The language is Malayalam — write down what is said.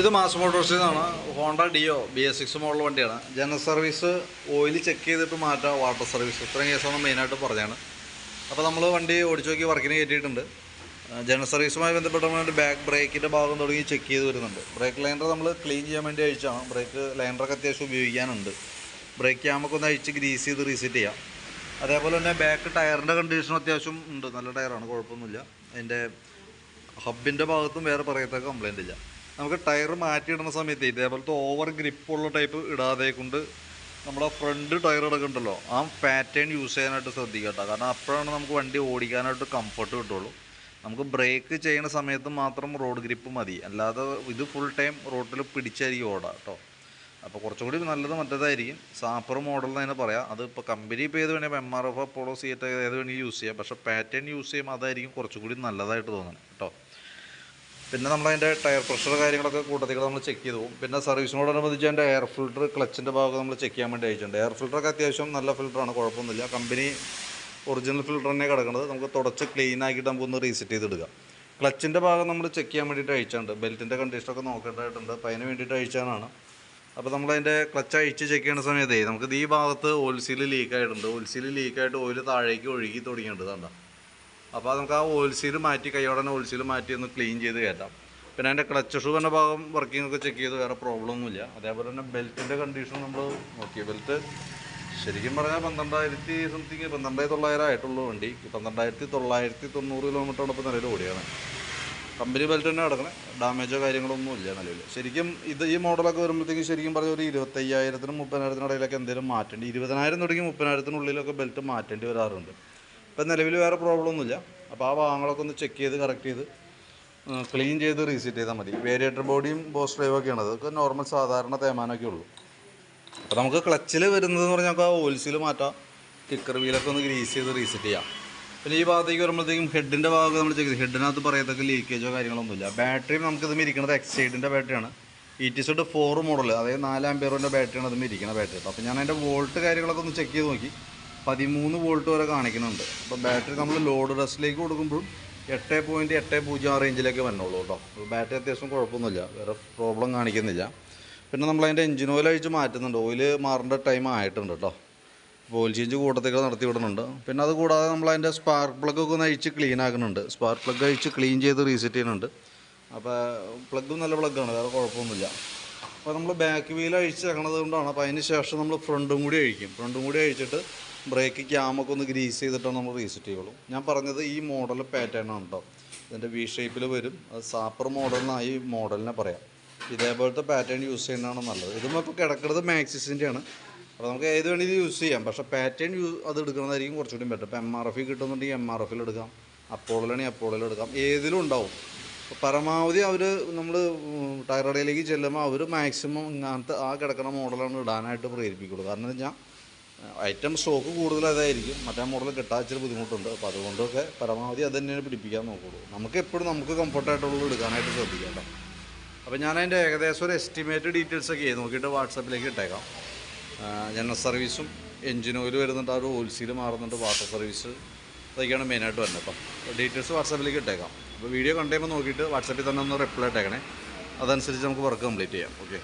ഇത് മാസ് മോട്ടോഴ്സിൽ നിന്നാണ്. ഹോണ്ട ഡിയോ BS6 മോഡൽ വണ്ടിയാണ്. ജനറൽ സർവീസ്, ഓയിൽ ചെക്ക് ചെയ്തിട്ട് മാറ്റാം, വാട്ടർ സർവീസ്, ഇത്രയും കേസാണ് മെയിനായിട്ട് പറഞ്ഞാണ്. അപ്പോൾ നമ്മൾ വണ്ടി ഓടിച്ചു നോക്കി വർക്കിന് കയറ്റിയിട്ടുണ്ട്. ജനറൽ സർവീസുമായി ബന്ധപ്പെട്ട് ബാക്ക് ബ്രേക്കിൻ്റെ ഭാഗം തുടങ്ങി ചെക്ക് ചെയ്ത് വരുന്നുണ്ട്. ബ്രേക്ക് ലൈനർ നമ്മൾ ക്ലീൻ ചെയ്യാൻ വേണ്ടി അയച്ചാണ്. ബ്രേക്ക് ലൈനറൊക്കെ അത്യാവശ്യം ഉപയോഗിക്കാനുണ്ട്. ബ്രേക്ക് ക്യാമൊക്കെ ഒന്ന് അഴിച്ച് ഗ്രീസ് ചെയ്ത് റീസെറ്റ് ചെയ്യാം. അതേപോലെ തന്നെ ബാക്ക് ടയറിൻ്റെ കണ്ടീഷൻ അത്യാവശ്യം ഉണ്ട്, നല്ല ടയറാണ്, കുഴപ്പമൊന്നുമില്ല. അതിൻ്റെ ഹബിൻ്റെ ഭാഗത്തും വേറെ പറയത്തക്ക കംപ്ലയിൻ്റ് ഇല്ല. നമുക്ക് ടയർ മാറ്റിയിടുന്ന സമയത്ത് ഇതേപോലത്തെ ഓവർ ഗ്രിപ്പുള്ള ടൈപ്പ് ഇടാതെ കൊണ്ട് നമ്മുടെ ഫ്രണ്ട് ടയർ ഇടക്കുന്നുണ്ടല്ലോ, ആ പാറ്റേൺ യൂസ് ചെയ്യാനായിട്ട് ശ്രദ്ധിക്കുക കേട്ടോ. കാരണം അപ്പോഴാണ് നമുക്ക് വണ്ടി ഓടിക്കാനായിട്ട് കംഫർട്ട് കിട്ടുള്ളൂ. നമുക്ക് ബ്രേക്ക് ചെയ്യുന്ന സമയത്ത് മാത്രം റോഡ് ഗ്രിപ്പ് മതി, അല്ലാതെ ഇത് ഫുൾ ടൈം റോഡിൽ പിടിച്ചായിരിക്കും ഓടാം കേട്ടോ. അപ്പോൾ കുറച്ചുകൂടി നല്ലത് മറ്റേതായിരിക്കും. സാപ്പർ മോഡൽ എന്ന് തന്നെ പറയാം. അത് ഇപ്പോൾ കമ്പനി ഇപ്പോൾ ഏത് വേണമെങ്കിൽ MRF, അപ്പോളോ, സിയറ്റ് ഏത് വേണമെങ്കിൽ യൂസ് ചെയ്യാം. പക്ഷേ പാറ്റേൺ യൂസ് ചെയ്യുമ്പോൾ അതായിരിക്കും കുറച്ചുകൂടി നല്ലതായിട്ട് തോന്നുന്നത് കേട്ടോ. പിന്നെ നമ്മളതിൻ്റെ ടയർ പ്രഷർ കാര്യങ്ങളൊക്കെ കൂട്ടത്തിൽ നമ്മൾ ചെക്ക് ചെയ്ത് പോകും. പിന്നെ സർവീസിനോടനുബന്ധിച്ച് അതിൻ്റെ എയർ ഫിൽറ്റർ, ക്ലച്ചിൻ്റെ ഭാഗം നമ്മൾ ചെക്ക് ചെയ്യാൻ വേണ്ടി അയച്ചിട്ടുണ്ട്. എയർ ഫിൽറ്ററൊക്കെ അത്യാവശ്യം നല്ല ഫിൽറ്ററാണ്, കുഴപ്പമൊന്നുമില്ല. കമ്പനി ഒറിജിനൽ ഫിൽറ്റർ തന്നെ കിടക്കുന്നത്. നമുക്ക് തുടച്ച് ക്ലീൻ ആക്കിയിട്ട് നമുക്കൊന്ന് റീസെറ്റ് ചെയ്തെടുക്കാം. ക്ലച്ചിൻ്റെ ഭാഗം നമ്മൾ ചെക്ക് ചെയ്യാൻ വേണ്ടിയിട്ട് അയച്ചിട്ടുണ്ട്. ബെൽറ്റിൻ്റെ കണ്ടീഷനൊക്കെ നോക്കേണ്ടതായിട്ടുണ്ട്. അപ്പോൾ അതിന് വേണ്ടിയിട്ട് അയച്ചാണ്. അപ്പോൾ നമ്മളതിൻ്റെ ക്ലച്ച് അഴിച്ച് ചെക്ക് ചെയ്യുന്ന സമയത്തേ നമുക്കിത് ഈ ഭാഗത്ത് ഓയിൽ സീൽ ലീക്കായിട്ടുണ്ട്. ഓയിൽ സീൽ ലീക്കായിട്ട് ഓയിൽ താഴേക്ക് ഒഴുകി തുടങ്ങിയിട്ടുണ്ട് കണ്ടോ. അപ്പോൾ നമുക്ക് ആ ഓയിൽ സീൽ മാറ്റി, കൈയോടെ തന്നെ ഓയിൽ സീൽ മാറ്റി ഒന്ന് ക്ലീൻ ചെയ്ത് കയറ്റാം. പിന്നെ അതിൻ്റെ ക്ലച്ച് ഷൂ എന്ന ഭാഗം വർക്കിംഗ് ഒക്കെ ചെക്ക് ചെയ്ത് വേറെ പ്രോബ്ലം ഒന്നുമില്ല. അതേപോലെ തന്നെ ബെൽറ്റിൻ്റെ കണ്ടീഷൻ നമ്മൾ നോക്കി. ബെൽറ്റ് ശരിക്കും പറഞ്ഞാൽ 12,000 സംതിങ്, 12,900 ആയിട്ടുള്ളൂ വണ്ടി. 12,990 കിലോമീറ്ററോടൊപ്പം നിലവിൽ ഓടിയാണ്. കമ്പനി ബെൽറ്റ് തന്നെ കിടക്കണേ, ഡാമേജോ കാര്യങ്ങളൊന്നും ഇല്ല നിലവിൽ. ശരിക്കും ഇത് ഈ മോഡലൊക്കെ വരുമ്പോഴത്തേക്കും ശരിക്കും പറഞ്ഞാൽ ഒരു 25,000-നും 30,000-നും ഇടയിലൊക്കെ എന്തെങ്കിലും മാറ്റേണ്ടി, 20,000 തുടങ്ങി 30,000-നുള്ളിലൊക്കെ ബെൽറ്റ് മാറ്റേണ്ടി വരാറുണ്ട്. ഇപ്പം നിലവിൽ വേറെ പ്രോബ്ലം ഒന്നുമില്ല. അപ്പോൾ ആ ഭാഗങ്ങളൊക്കെ ഒന്ന് ചെക്ക് ചെയ്ത് കറക്റ്റ് ചെയ്ത് ക്ലീൻ ചെയ്ത് റീസെറ്റ് ചെയ്താൽ മതി. വേരിയേറ്റർ ബോഡിയും ബോസ് ഡ്രൈവൊക്കെയാണ്, അതൊക്കെ നോർമൽ സാധാരണ തേമാനൊക്കെ ഉള്ളൂ. അപ്പോൾ നമുക്ക് ക്ലച്ചിൽ വരുന്നതെന്ന് പറഞ്ഞാൽ നമുക്ക് ആ ഓയിൽ സീൽ മാറ്റാം, കിക്കർ വീലൊക്കെ ഒന്ന് ഗ്രീസ് ചെയ്ത് റീസെറ്റ് ചെയ്യാം. പിന്നെ ഈ ഭാഗത്തേക്ക് വരുമ്പോഴത്തേക്കും ഹെഡിൻ്റെ ഭാഗം നമ്മൾ ചെക്ക് ചെയ്ത്, ഹെഡിനകത്ത് പറയത്തക്ക ലീക്കേജോ കാര്യങ്ങളൊന്നുമില്ല. ബാറ്ററിയും നമുക്കിത് ഇരിക്കുന്നത് എക്സൈഡിൻ്റെ ബാറ്ററിയാണ്, ETZ4 മോഡൽ, അതായത് 4 ആമ്പിയറിൻ്റെ ബാറ്ററിയാണ് അതും ഇരിക്കുന്ന ബാറ്ററി. അപ്പോൾ ഞാൻ അതിൻ്റെ വോൾട്ട് കാര്യങ്ങളൊക്കെ ഒന്ന് ചെക്ക് ചെയ്ത് നോക്കി, 13 വോൾട്ട് വരെ കാണിക്കുന്നുണ്ട്. അപ്പോൾ ബാറ്ററി നമ്മൾ ലോഡ് റെസ്റ്റിലേക്ക് കൊടുക്കുമ്പോഴും 8.80 റേഞ്ചിലേക്ക് വരണുള്ളൂ കേട്ടോ. ബാറ്ററി അത്യാവശ്യം കുഴപ്പമൊന്നുമില്ല, വേറെ പ്രോബ്ലം കാണിക്കുന്നില്ല. പിന്നെ നമ്മളതിൻ്റെ എഞ്ചിൻ ഓയിൽ അഴിച്ച് മാറ്റുന്നുണ്ട്. ഓയിൽ മാറേണ്ട ടൈം ആയിട്ടുണ്ട് കേട്ടോ. ഓയിൽ ചേഞ്ച് കൂട്ടത്തേക്ക് നടത്തി വിടുന്നുണ്ട്. പിന്നെ അത് കൂടാതെ നമ്മളതിൻ്റെ സ്പാർക്ക് പ്ലഗൊക്കെ ഒന്ന് അഴിച്ച് ക്ലീൻ ആക്കുന്നുണ്ട്. സ്പാർക്ക് പ്ലഗ് അഴിച്ച് ക്ലീൻ ചെയ്ത് റീസെറ്റ് ചെയ്യുന്നുണ്ട്. അപ്പോൾ പ്ലഗും നല്ല പ്ലഗ്ഗാണ്, വേറെ കുഴപ്പമൊന്നുമില്ല. അപ്പോൾ നമ്മൾ ബാക്ക് വീൽ അഴിച്ച് വെക്കണത് കൊണ്ടാണ്. അപ്പോൾ അതിന് ശേഷം നമ്മൾ ഫ്രണ്ടും കൂടി അഴിക്കും. ഫ്രണ്ടും കൂടി അഴിച്ചിട്ട് ബ്രേക്ക് ക്യാമൊക്കെ ഒന്ന് ഗ്രീസ് ചെയ്തിട്ടാണ് നമ്മൾ റീസെറ്റ് ചെയ്യുള്ളൂ. ഞാൻ പറഞ്ഞത് ഈ മോഡൽ പാറ്റേൺ ആണ് കേട്ടോ. ഇതിൻ്റെ V ഷേപ്പിൽ വരും. അത് സാപ്പർ മോഡലിനായി മോഡലിനെ പറയാം. ഇതേപോലത്തെ പാറ്റേൺ യൂസ് ചെയ്യുന്നതാണ് നല്ലത്. ഇതും ഇപ്പോൾ കിടക്കുന്നത് മാക്സിസിൻ്റെയാണ്. അപ്പോൾ നമുക്ക് ഏത് വേണമെങ്കിലും യൂസ് ചെയ്യാം. പക്ഷേ പാറ്റേൺ അത് എടുക്കുന്നതായിരിക്കും കുറച്ചുകൂടി ബെറ്റർ. ഇപ്പോൾ MRF കിട്ടുന്നുണ്ടെങ്കിൽ MRF എടുക്കാം, അപ്പോളോലാണെങ്കിൽ അപ്പോളോയിൽ എടുക്കാം, ഏതിലും ഉണ്ടാവും. അപ്പോൾ പരമാവധി അവർ നമ്മൾ ടയർ കടയിലേക്ക് ചെല്ലുമ്പോൾ അവർ മാക്സിമം ഇങ്ങനത്തെ ആ കിടക്കുന്ന മോഡലാണ് ഇടാനായിട്ട് പ്രേരിപ്പിക്കുള്ളൂ. കാരണം എന്ന് വെച്ചാൽ ഐറ്റം സ്റ്റോക്ക് കൂടുതൽ അതായിരിക്കും, മറ്റേ മോഡൽ കിട്ടാൻ ഇച്ചിരി ബുദ്ധിമുട്ടുണ്ട്. അപ്പോൾ അതുകൊണ്ടൊക്കെ പരമാവധി അത് തന്നെയാണ് പിടിപ്പിക്കാൻ നോക്കുള്ളൂ. നമുക്ക് എപ്പോഴും നമുക്ക് കംഫർട്ടായിട്ടുള്ളത് എടുക്കാനായിട്ട് ശ്രദ്ധിക്കാം കേട്ടോ. അപ്പോൾ ഞാൻ അതിൻ്റെ ഏകദേശം ഒരു എസ്റ്റിമേറ്റ് ഡീറ്റെയിൽസൊക്കെ നോക്കിയിട്ട് വാട്സാപ്പിലേക്ക് ഇട്ടേക്കാം. ജനറൽ സർവീസും എഞ്ചിൻ ഓയിൽ വരുന്നുണ്ട്, ആ ഒരു ഓയിൽ സീൽ മാറുന്നുണ്ട്, വാട്ടർ സർവീസ്, അതൊക്കെയാണ് മെയിനായിട്ട് വരുന്നത് കേട്ടോ. ഡീറ്റെയിൽസ് വാട്സാപ്പിലേക്ക് ഇട്ടേക്കാം. അപ്പോൾ വീഡിയോ കണ്ടുമ്പോൾ നോക്കിയിട്ട് വാട്സാപ്പിൽ തന്നെ ഒന്ന് റിപ്ലൈ ഇട്ടേക്കണേ. അതനുസരിച്ച് നമുക്ക് വർക്ക് കംപ്ലീറ്റ് ചെയ്യാം. ഓക്കെ.